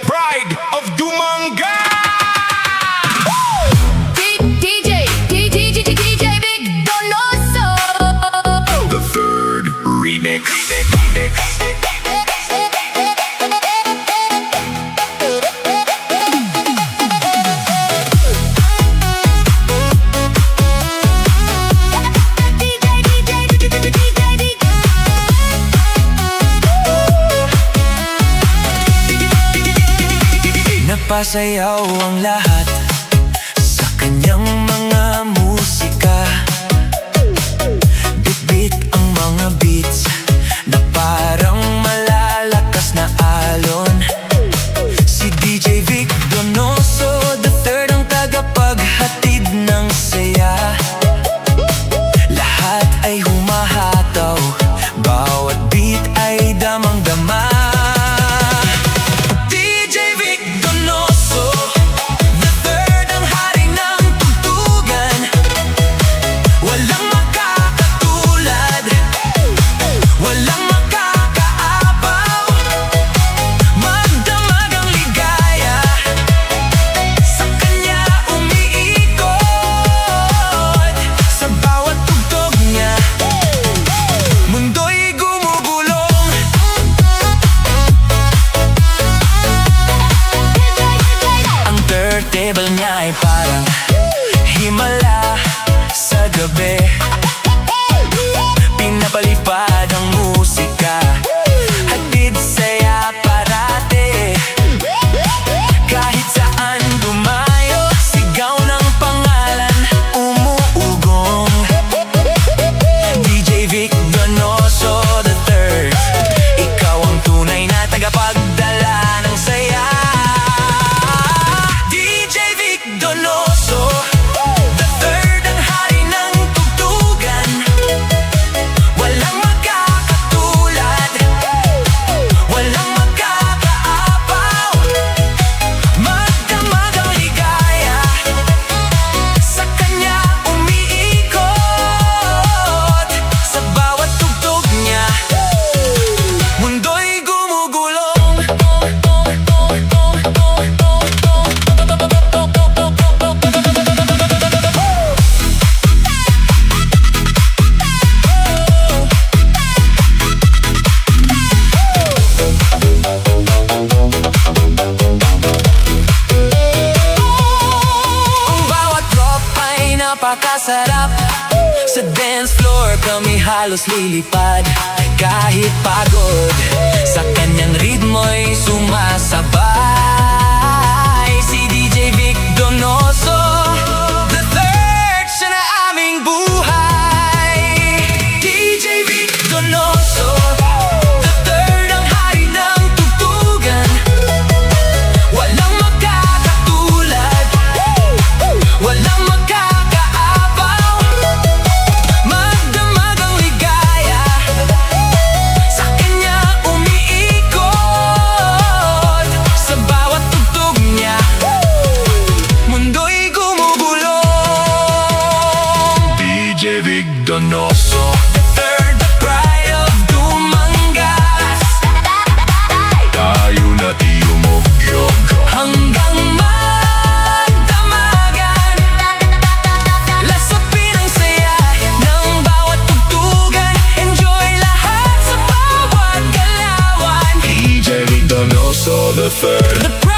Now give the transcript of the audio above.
pride of Dumanga. DJ Big Donoso. The third remix. Napasayaw ang lahat sa kanyang mga musika. Bit-bit ang mga beats na parang malalakas na alon. Si DJ Vic Donoso the third ang tagapaghatid ng saya. Lahat ay humahataw, bawat beat ay damang-dama. Table niya ay parang himala sa gabi. Pinapalipad ang musika, hatid saya parate. Kahit saan dumayo, sigaw ng pangalan umuugong. DJ Vic Donoso the third, ikaw ang tunay na tagapagdala ng saya. Donoso, the third ang hari ng tugtugan. Walang magkakatulad, walang magkakaapaw. Magdamag ang ligaya, sa kanya umiikot. Sa bawat tugtog niya, mundo'y gumugulong. Napakasarap sa dance floor, kami halos lilipad. Kahit pagod, sa kanyang ritmo'y sumasabay. Si DJ Vic Donoso the third, siya na aming buhay. DJ Vic Donoso the third ang hari ng tugtugan. Walang magkakatulad, walang Donoso, the third, the pride of Dumangas. Tayo na di umugyog hanggang magdamagan. Lasapin ang saya ng bawat tugtugan. Enjoy lahat sa bawat galawan. DJ Donoso the third, the pride